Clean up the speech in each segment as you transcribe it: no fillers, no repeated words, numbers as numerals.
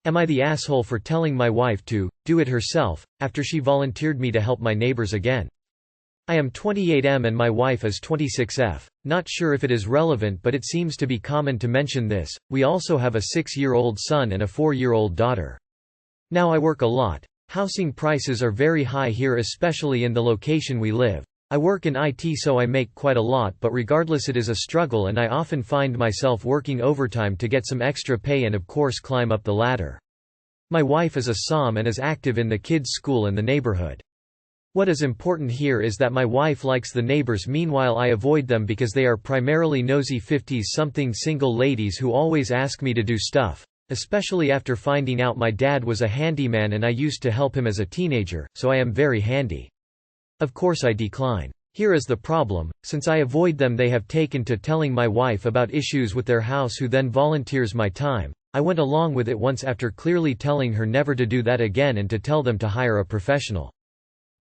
Am I the asshole for telling my wife to do it herself, after she volunteered me to help my neighbors again? I am 28M and my wife is 26F. Not sure if it is relevant, but it seems to be common to mention this. We also have a 6-year-old son and a 4-year-old daughter. Now I work a lot. Housing prices are very high here, especially in the location we live. I work in IT, so I make quite a lot, but regardless it is a struggle and I often find myself working overtime to get some extra pay and of course climb up the ladder. My wife is a SOM and is active in the kids' school and the neighborhood. What is important here is that my wife likes the neighbors, meanwhile I avoid them because they are primarily nosy 50-something single ladies who always ask me to do stuff, especially after finding out my dad was a handyman and I used to help him as a teenager, so I am very handy. Of course I decline. Here is the problem: since I avoid them, they have taken to telling my wife about issues with their house, who then volunteers my time. I went along with it once after clearly telling her never to do that again and to tell them to hire a professional.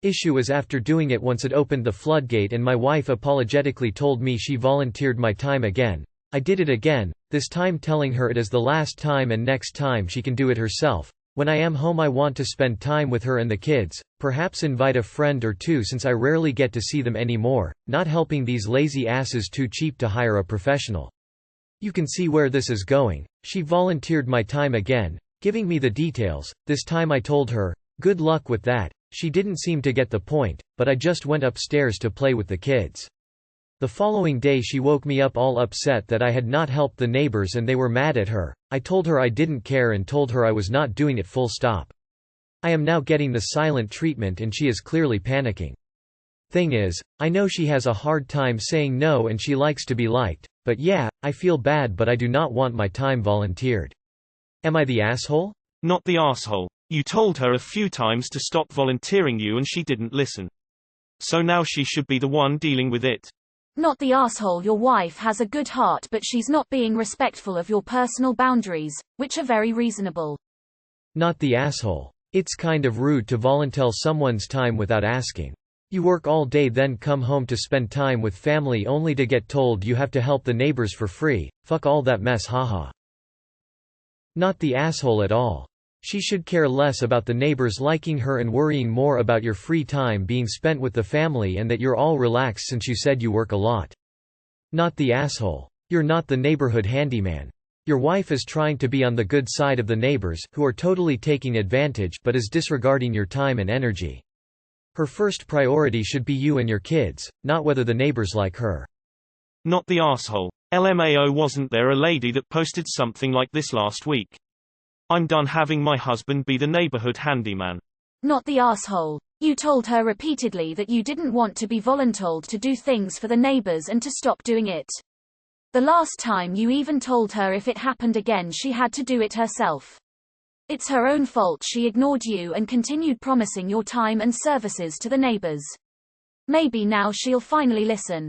Issue is after doing it once it opened the floodgate and my wife apologetically told me she volunteered my time again. I did it again, this time telling her it is the last time and next time she can do it herself. When I am home I want to spend time with her and the kids, perhaps invite a friend or two since I rarely get to see them anymore, not helping these lazy asses too cheap to hire a professional. You can see where this is going. She volunteered my time again, giving me the details. This time I told her, good luck with that. She didn't seem to get the point, but I just went upstairs to play with the kids. The following day she woke me up all upset that I had not helped the neighbors and they were mad at her. I told her I didn't care and told her I was not doing it, full stop. I am now getting the silent treatment and she is clearly panicking. Thing is, I know she has a hard time saying no and she likes to be liked, but yeah, I feel bad, but I do not want my time volunteered. Am I the asshole? Not the asshole. You told her a few times to stop volunteering you and she didn't listen. So now she should be the one dealing with it. Not the asshole. Your wife has a good heart, but she's not being respectful of your personal boundaries, which are very reasonable. Not the asshole. It's kind of rude to volunteer someone's time without asking. You work all day then come home to spend time with family only to get told you have to help the neighbors for free. Fuck all that mess, haha. Not the asshole at all. She should care less about the neighbors liking her and worrying more about your free time being spent with the family and that you're all relaxed since you said you work a lot. Not the asshole. You're not the neighborhood handyman. Your wife is trying to be on the good side of the neighbors, who are totally taking advantage, but is disregarding your time and energy. Her first priority should be you and your kids, not whether the neighbors like her. Not the asshole. LMAO, wasn't there a lady that posted something like this last week? I'm done having my husband be the neighborhood handyman. Not the asshole. You told her repeatedly that you didn't want to be voluntold to do things for the neighbors and to stop doing it. The last time you even told her if it happened again she had to do it herself. It's her own fault she ignored you and continued promising your time and services to the neighbors. Maybe now she'll finally listen.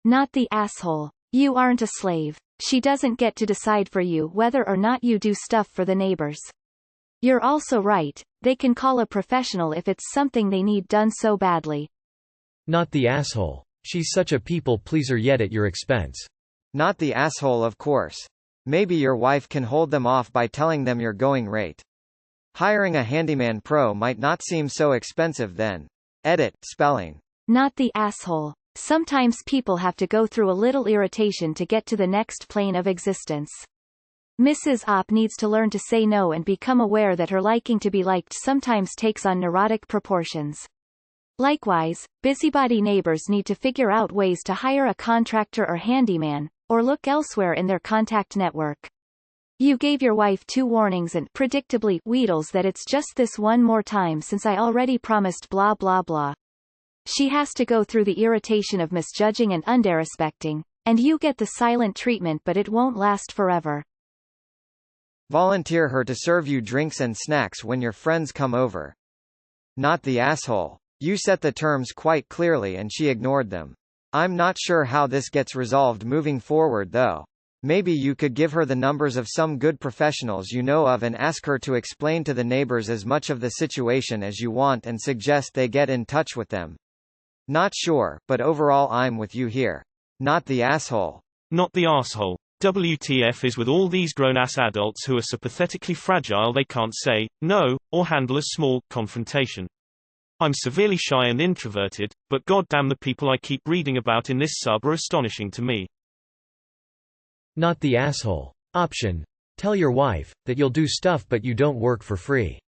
Not the asshole. You aren't a slave. She doesn't get to decide for you whether or not you do stuff for the neighbors. You're also right, they can call a professional if it's something they need done so badly. Not the asshole. She's such a people pleaser yet at your expense. Not the asshole, of course. Maybe your wife can hold them off by telling them your going rate. Hiring a handyman pro might not seem so expensive then. Edit, spelling. Not the asshole. Sometimes people have to go through a little irritation to get to the next plane of existence. Mrs. Opp needs to learn to say no and become aware that her liking to be liked sometimes takes on neurotic proportions. Likewise, busybody neighbors need to figure out ways to hire a contractor or handyman, or look elsewhere in their contact network. You gave your wife 2 warnings and, predictably, wheedles that it's just this one more time since I already promised blah blah blah. She has to go through the irritation of misjudging and underrespecting, and you get the silent treatment, but it won't last forever. Volunteer her to serve you drinks and snacks when your friends come over. Not the asshole. You set the terms quite clearly and she ignored them. I'm not sure how this gets resolved moving forward though. Maybe you could give her the numbers of some good professionals you know of and ask her to explain to the neighbors as much of the situation as you want and suggest they get in touch with them. Not sure, but overall I'm with you here. Not the asshole. Not the asshole. WTF is with all these grown-ass adults who are so pathetically fragile they can't say no, or handle a small confrontation. I'm severely shy and introverted, but goddamn the people I keep reading about in this sub are astonishing to me. Not the asshole. Option. Tell your wife that you'll do stuff but you don't work for free.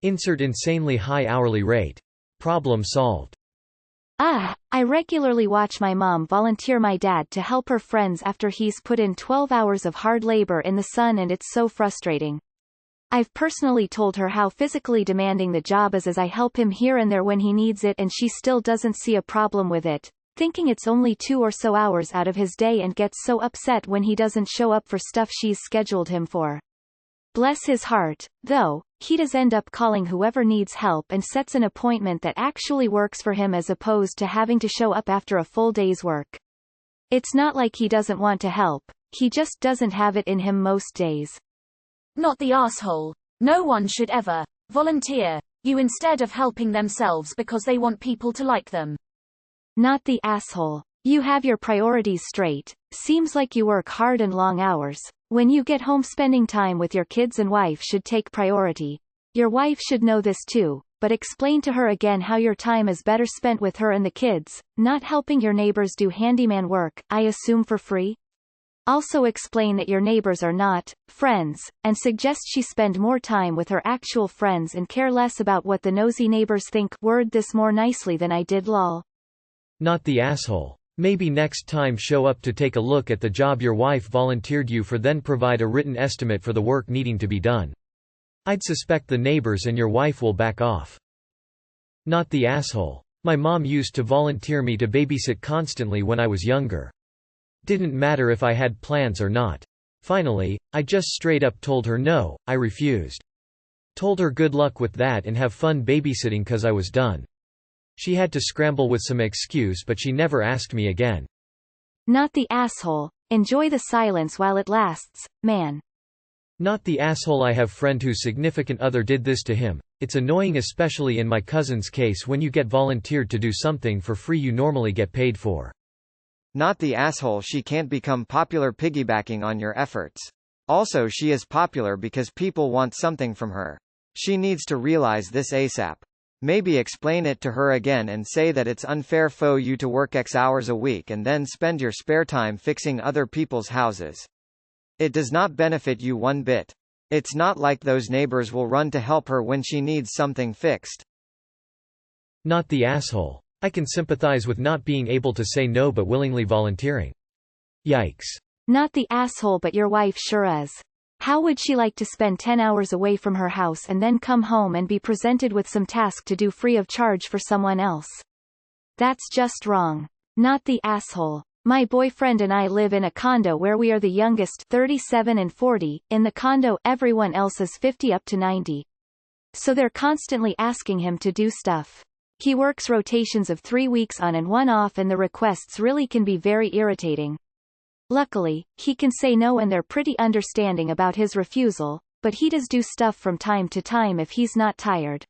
Insert insanely high hourly rate. Problem solved. I regularly watch my mom volunteer my dad to help her friends after he's put in 12 hours of hard labor in the sun, and it's so frustrating. I've personally told her how physically demanding the job is as I help him here and there when he needs it, and she still doesn't see a problem with it, thinking it's only 2 or so hours out of his day, and gets so upset when he doesn't show up for stuff she's scheduled him for. Bless his heart, though, he does end up calling whoever needs help and sets an appointment that actually works for him as opposed to having to show up after a full day's work. It's not like he doesn't want to help, he just doesn't have it in him most days. Not the asshole. No one should ever volunteer you instead of helping themselves because they want people to like them. Not the asshole. You have your priorities straight. Seems like you work hard and long hours. When you get home, spending time with your kids and wife should take priority. Your wife should know this too, but explain to her again how your time is better spent with her and the kids, not helping your neighbors do handyman work, I assume for free. Also explain that your neighbors are not friends, and suggest she spend more time with her actual friends and care less about what the nosy neighbors think. Word this more nicely than I did, lol. Not the asshole. Maybe next time show up to take a look at the job your wife volunteered you for, then provide a written estimate for the work needing to be done. I'd suspect the neighbors and your wife will back off. Not the asshole. My mom used to volunteer me to babysit constantly when I was younger. Didn't matter if I had plans or not. Finally, I just straight up told her no, I refused. Told her good luck with that and have fun babysitting 'cause I was done. She had to scramble with some excuse, but she never asked me again. Not the asshole. Enjoy the silence while it lasts, man. Not the asshole. I have friend whose significant other did this to him. It's annoying, especially in my cousin's case, when you get volunteered to do something for free you normally get paid for. Not the asshole. She can't become popular piggybacking on your efforts. Also, she is popular because people want something from her. She needs to realize this ASAP. Maybe explain it to her again and say that it's unfair for you to work X hours a week and then spend your spare time fixing other people's houses. It does not benefit you one bit. It's not like those neighbors will run to help her when she needs something fixed. Not the asshole. I can sympathize with not being able to say no but willingly volunteering. Yikes. Not the asshole, but your wife sure is. How would she like to spend 10 hours away from her house and then come home and be presented with some task to do free of charge for someone else? That's just wrong. Not the asshole. My boyfriend and I live in a condo where we are the youngest, 37 and 40, in the condo. Everyone else is 50 up to 90. So they're constantly asking him to do stuff. He works rotations of 3 weeks on and 1 off, and the requests really can be very irritating. Luckily, he can say no and they're pretty understanding about his refusal, but he does do stuff from time to time if he's not tired.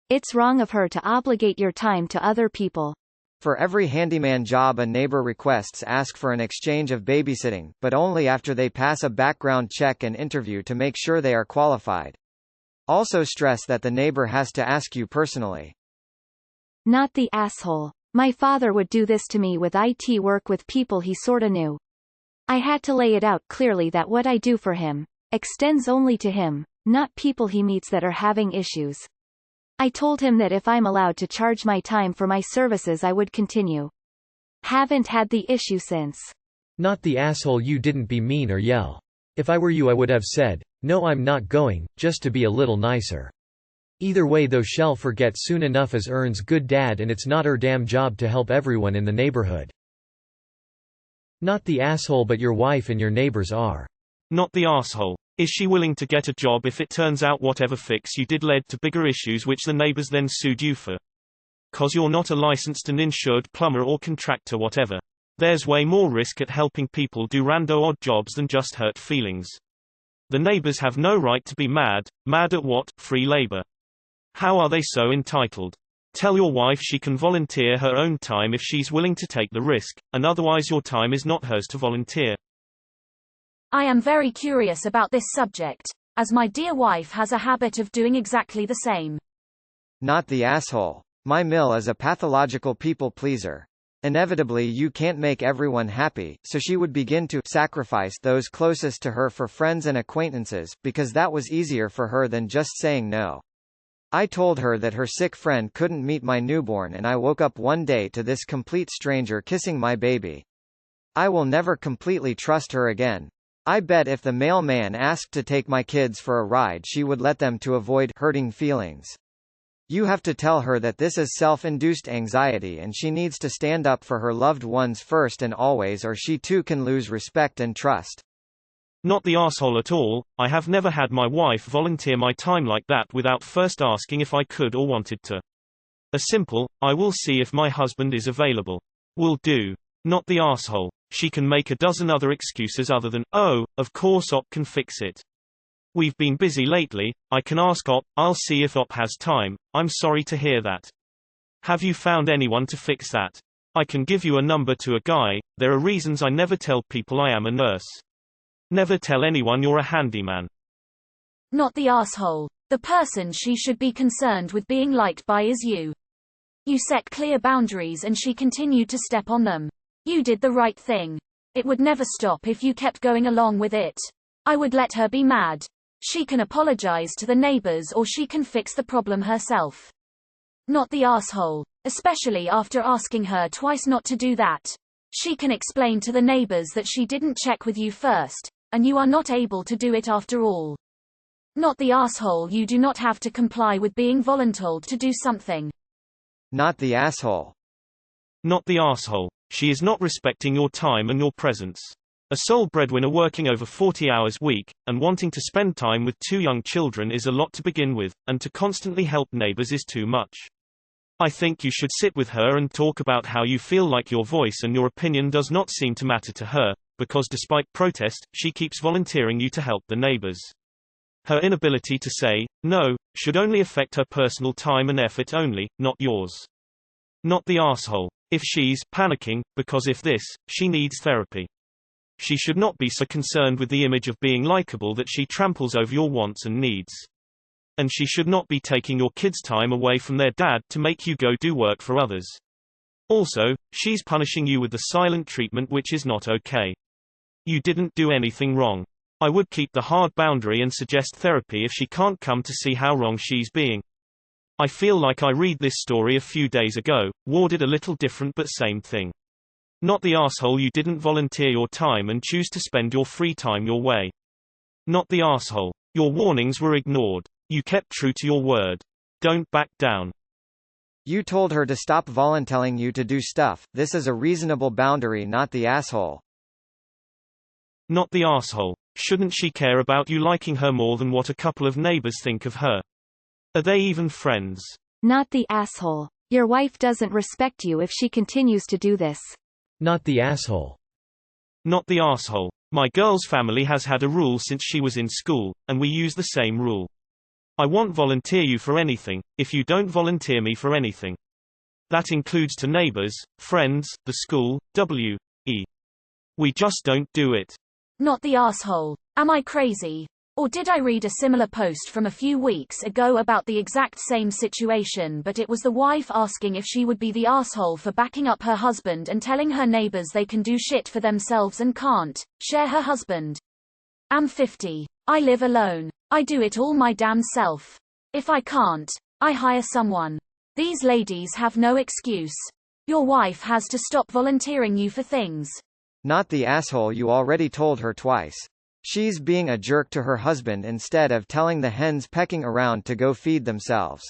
It's wrong of her to obligate your time to other people. For every handyman job a neighbor requests, ask for an exchange of babysitting, but only after they pass a background check and interview to make sure they are qualified. Also stress that the neighbor has to ask you personally. Not the asshole. My father would do this to me with IT work with people he sorta knew. I had to lay it out clearly that what I do for him extends only to him, not people he meets that are having issues. I told him that if I'm allowed to charge my time for my services I would continue. Haven't had the issue since. Not the asshole. You didn't be mean or yell. If I were you I would have said, no, I'm not going, just to be a little nicer. Either way though, she'll forget soon enough as earns good dad, and it's not her damn job to help everyone in the neighborhood. Not the asshole, but your wife and your neighbors are. Not the asshole. Is she willing to get a job if it turns out whatever fix you did led to bigger issues which the neighbors then sued you for? 'Cause you're not a licensed and insured plumber or contractor whatever. There's way more risk at helping people do rando odd jobs than just hurt feelings. The neighbors have no right to be mad. Mad at what? Free labor. How are they so entitled? Tell your wife she can volunteer her own time if she's willing to take the risk, and otherwise your time is not hers to volunteer. I am very curious about this subject, as my dear wife has a habit of doing exactly the same. Not the asshole. My Mill is a pathological people pleaser. Inevitably you can't make everyone happy, so she would begin to sacrifice those closest to her for friends and acquaintances, because that was easier for her than just saying no. I told her that her sick friend couldn't meet my newborn, and I woke up one day to this complete stranger kissing my baby. I will never completely trust her again. I bet if the mailman asked to take my kids for a ride she would let them to avoid hurting feelings. You have to tell her that this is self-induced anxiety and she needs to stand up for her loved ones first and always, or she too can lose respect and trust. Not the asshole at all. I have never had my wife volunteer my time like that without first asking if I could or wanted to. A simple, I will see if my husband is available. Will do. Not the asshole. She can make a dozen other excuses other than, oh, of course Op can fix it. We've been busy lately, I can ask Op, I'll see if Op has time. I'm sorry to hear that. Have you found anyone to fix that? I can give you a number to a guy. There are reasons I never tell people I am a nurse. Never tell anyone you're a handyman. Not the asshole. The person she should be concerned with being liked by is you. You set clear boundaries and she continued to step on them. You did the right thing. It would never stop if you kept going along with it. I would let her be mad. She can apologize to the neighbors or she can fix the problem herself. Not the asshole. Especially after asking her twice not to do that. She can explain to the neighbors that she didn't check with you first, and you are not able to do it after all. Not the asshole. You do not have to comply with being voluntold to do something. Not the asshole. Not the asshole. She is not respecting your time and your presence. A sole breadwinner working over 40 hours a week, and wanting to spend time with 2 young children is a lot to begin with, and to constantly help neighbors is too much. I think you should sit with her and talk about how you feel like your voice and your opinion does not seem to matter to her, because despite protest, she keeps volunteering you to help the neighbors. Her inability to say no should only affect her personal time and effort only, not yours. Not the asshole. If she's panicking because if this, she needs therapy. She should not be so concerned with the image of being likable that she tramples over your wants and needs. And she should not be taking your kids' time away from their dad to make you go do work for others. Also, she's punishing you with the silent treatment, which is not okay. You didn't do anything wrong. I would keep the hard boundary and suggest therapy if she can't come to see how wrong she's being. I feel like I read this story a few days ago, worded a little different but same thing. Not the asshole. You didn't volunteer your time and choose to spend your free time your way. Not the asshole. Your warnings were ignored. You kept true to your word. Don't back down. You told her to stop volunteering you to do stuff. This is a reasonable boundary, not the asshole. Not the asshole. Shouldn't she care about you liking her more than what a couple of neighbors think of her? Are they even friends? Not the asshole. Your wife doesn't respect you if she continues to do this. Not the asshole. Not the asshole. My girl's family has had a rule since she was in school, and we use the same rule. I won't volunteer you for anything, if you don't volunteer me for anything. That includes to neighbors, friends, the school, we. We just don't do it. Not the asshole. Am I crazy? Or did I read a similar post from a few weeks ago about the exact same situation, but it was the wife asking if she would be the asshole for backing up her husband and telling her neighbors they can do shit for themselves and can't share her husband. I'm 50. I live alone. I do it all my damn self. If I can't, I hire someone. These ladies have no excuse. Your wife has to stop volunteering you for things. Not the asshole. You already told her twice. She's being a jerk to her husband instead of telling the hens pecking around to go feed themselves.